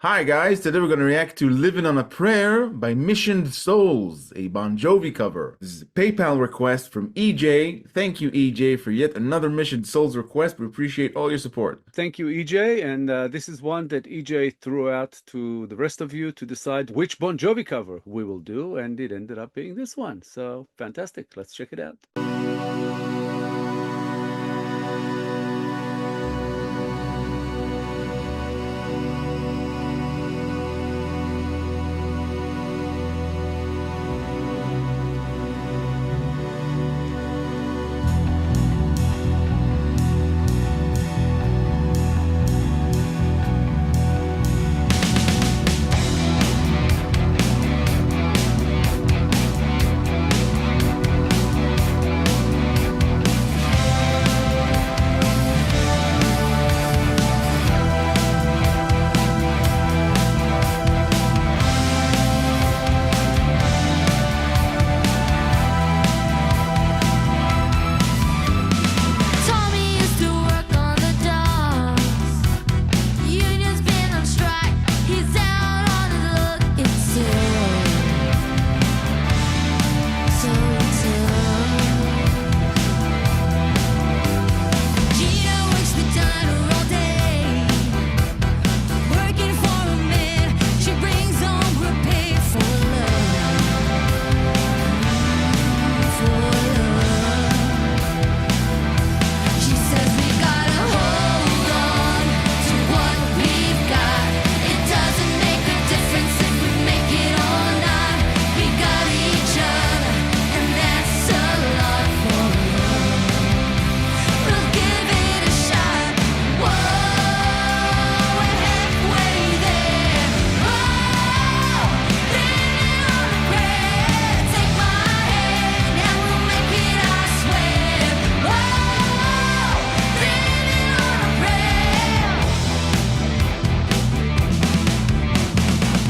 Hi guys, today we're going to react to Living on a Prayer by Missioned Souls, a Bon Jovi cover. This is a PayPal request from EJ. Thank you EJ for yet another Missioned Souls request. We appreciate all your support. Thank you, EJ. And this is one that EJ threw out to the rest of you to decide which Bon Jovi cover we will do. And it ended up being this one. So fantastic. Let's check it out.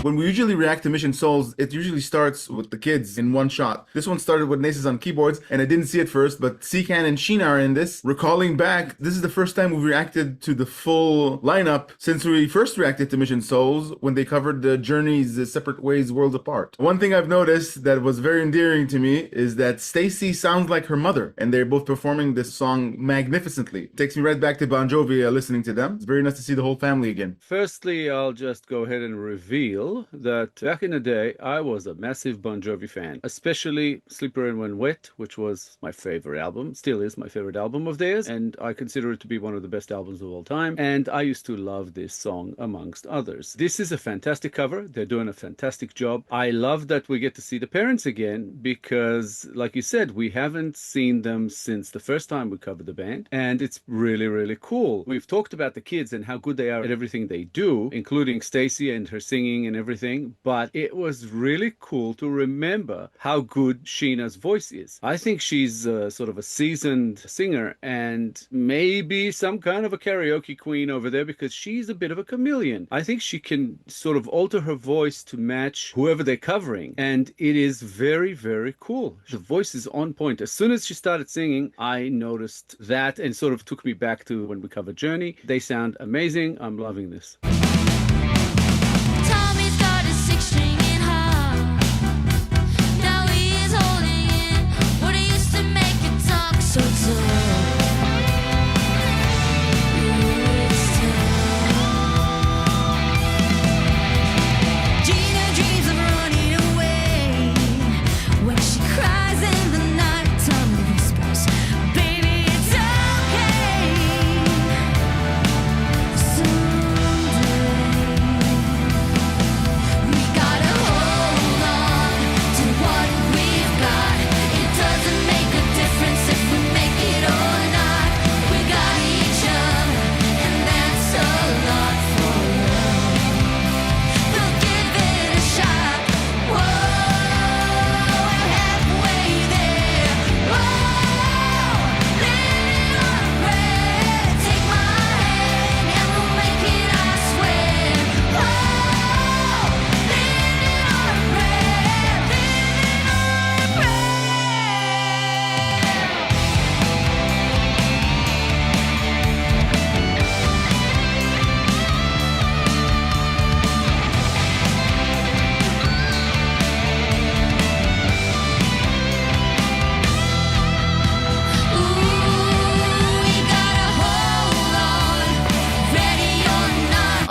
When we usually react to Mission Souls, it usually starts with the kids in one shot. This one started with Naces on keyboards, and I didn't see it first, but Secan and Sheena are in this. Recalling back, this is the first time we've reacted to the full lineup since we first reacted to Mission Souls when they covered the Journey's Separate Ways Worlds Apart. One thing I've noticed that was very endearing to me is that Stacy sounds like her mother, and they're both performing this song magnificently. It takes me right back to Bon Jovi listening to them. It's very nice to see the whole family again. Firstly, I'll just go ahead and reveal that back in the day, I was a massive Bon Jovi fan, especially Slippery and When Wet, which was my favorite album, still is my favorite album of theirs, and I consider it to be one of the best albums of all time, and I used to love this song amongst others. This is a fantastic cover. They're doing a fantastic job. I love that we get to see the parents again because, like you said, we haven't seen them since the first time we covered the band, and it's really, really cool. We've talked about the kids and how good they are at everything they do, including Stacy and her singing and everything, but it was really cool to remember how good Sheena's voice is. I think she's sort of a seasoned singer and maybe some kind of a karaoke queen over there because she's a bit of a chameleon. I think she can sort of alter her voice to match whoever they're covering, and it is very, very cool. The voice is on point. As soon as she started singing, I noticed that and sort of took me back to when we covered Journey. They sound amazing. I'm loving this.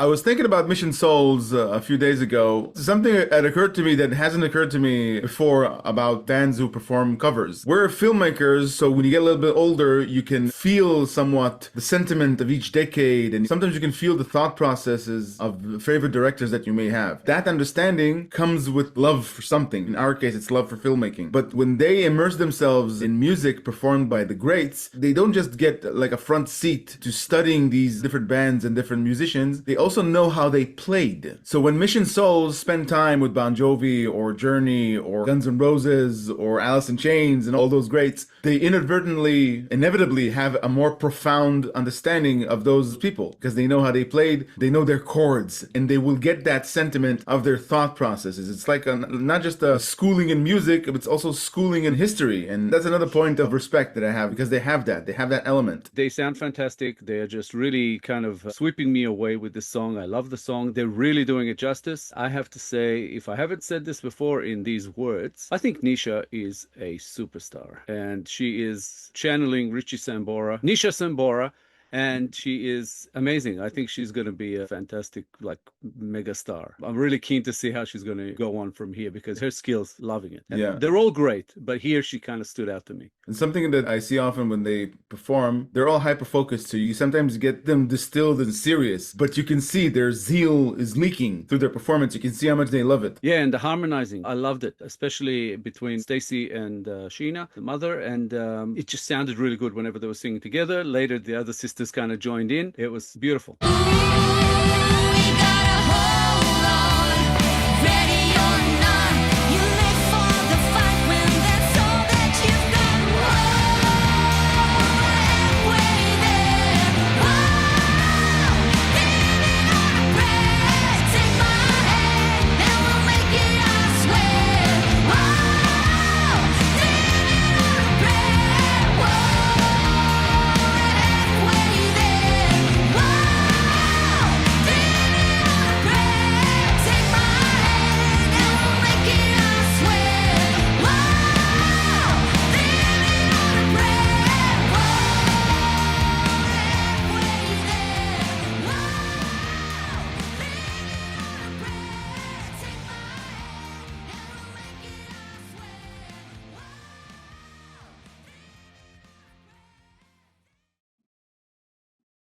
was thinking about Mission Souls a few days ago. Something that occurred to me that hasn't occurred to me before about bands who perform covers. We're filmmakers, so when you get a little bit older, you can feel somewhat the sentiment of each decade, and sometimes you can feel the thought processes of favorite directors that you may have. That understanding comes with love for something. In our case, it's love for filmmaking. But when they immerse themselves in music performed by the greats, they don't just get like a front seat to studying these different bands and different musicians. They also know how they played. So when Mission Souls spend time with Bon Jovi or Journey or Guns N' Roses or Alice in Chains and all those greats, they inevitably have a more profound understanding of those people because they know how they played, they know their chords, and they will get that sentiment of their thought processes. It's like not just a schooling in music, but it's also schooling in history. And that's another point of respect that I have because they have that element. They sound fantastic. They're just really kind of sweeping me away with this song. I love the song. They're really doing it justice. I have to say, if I haven't said this before in these words, I think Nisha is a superstar. And she is channeling Richie Sambora, Nisha Sambora, and she is amazing. I think she's going to be a fantastic, like, mega star. I'm really keen to see how she's going to go on from here because her skills, loving it. And yeah, they're all great, but here she kind of stood out to me. And something that I see often when they perform, they're all hyper-focused. So you sometimes get them distilled and serious, but you can see their zeal is leaking through their performance. You can see how much they love it. Yeah, and the harmonizing, I loved it, especially between Stacy and Sheena, the mother, and it just sounded really good whenever they were singing together. Later, the other sisters kind of joined in. It was beautiful.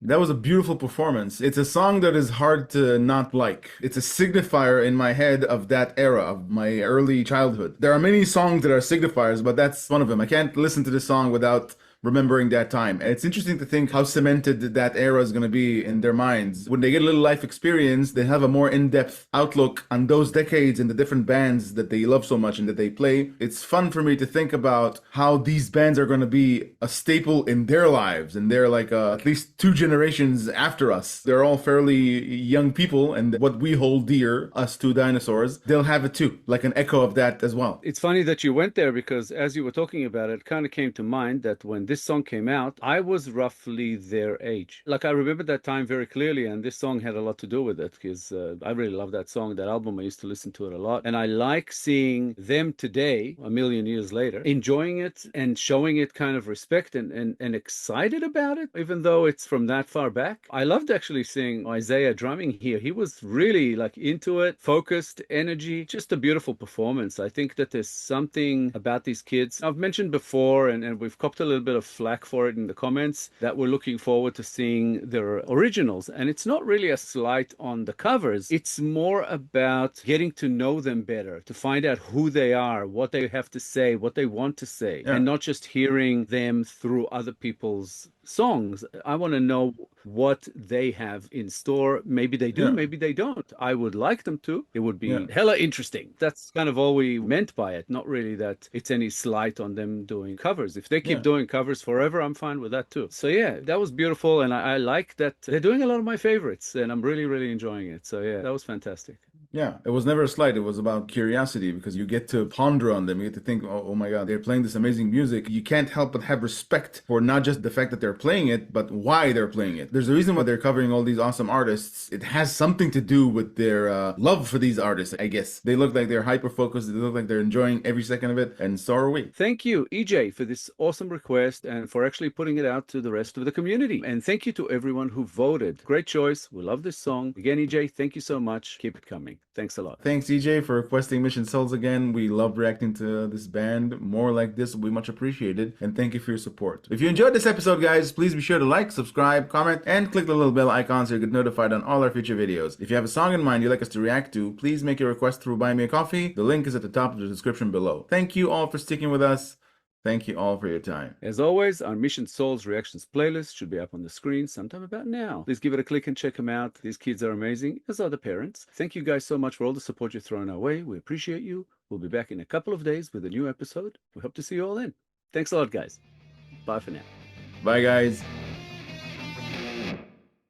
That was a beautiful performance. It's a song that is hard to not like. It's a signifier in my head of that era, of my early childhood. There are many songs that are signifiers, but that's one of them. I can't listen to this song without remembering that time. And it's interesting to think how cemented that era is going to be in their minds. When they get a little life experience, they have a more in-depth outlook on those decades and the different bands that they love so much and that they play. It's fun for me to think about how these bands are going to be a staple in their lives. And they're like at least 2 generations after us. They're all fairly young people, and what we hold dear, us 2 dinosaurs, they'll have it too, like an echo of that as well. It's funny that you went there because as you were talking about it, it kind of came to mind that when this song came out, I was roughly their age. Like, I remember that time very clearly, and this song had a lot to do with it because I really love that song, that album. I used to listen to it a lot, and I like seeing them today, a million years later, enjoying it and showing it kind of respect and excited about it, even though it's from that far back. I loved actually seeing Isaiah drumming here. He was really like into it, focused, energy, just a beautiful performance. I think that there's something about these kids. I've mentioned before, and we've copped a little bit of flack for it in the comments, that we're looking forward to seeing their originals. And it's not really a slight on the covers. It's more about getting to know them better, to find out who they are, what they have to say, what they want to say, and not just hearing them through other people's songs. I want to know what they have in store. Maybe they do, maybe they don't. I would like them to. It would be hella interesting. That's kind of all we meant by it. Not really that it's any slight on them doing covers. If they keep doing covers forever, I'm fine with that too. So yeah, that was beautiful, and I like that they're doing a lot of my favorites, and I'm really, really enjoying it. So yeah, that was fantastic. Yeah, it was never a slight. It was about curiosity because you get to ponder on them. You get to think, oh my God, they're playing this amazing music. You can't help but have respect for not just the fact that they're playing it, but why they're playing it. There's a reason why they're covering all these awesome artists. It has something to do with their love for these artists, I guess. They look like they're hyper focused. They look like they're enjoying every second of it, and so are we. Thank you, EJ, for this awesome request and for actually putting it out to the rest of the community. And thank you to everyone who voted. Great choice. We love this song. Again, EJ, thank you so much. Keep it coming. Thanks a lot. Thanks, EJ, for requesting Mission Souls again. We love reacting to this band. More like this will be much appreciated. And thank you for your support. If you enjoyed this episode, guys, please be sure to like, subscribe, comment, and click the little bell icon so you get notified on all our future videos. If you have a song in mind you'd like us to react to, please make your request through Buy Me a Coffee. The link is at the top of the description below. Thank you all for sticking with us. Thank you all for your time. As always, our Mission Souls Reactions playlist should be up on the screen sometime about now. Please give it a click and check them out. These kids are amazing, as are the parents. Thank you guys so much for all the support you're throwing our way. We appreciate you. We'll be back in a couple of days with a new episode. We hope to see you all then. Thanks a lot, guys. Bye for now. Bye, guys.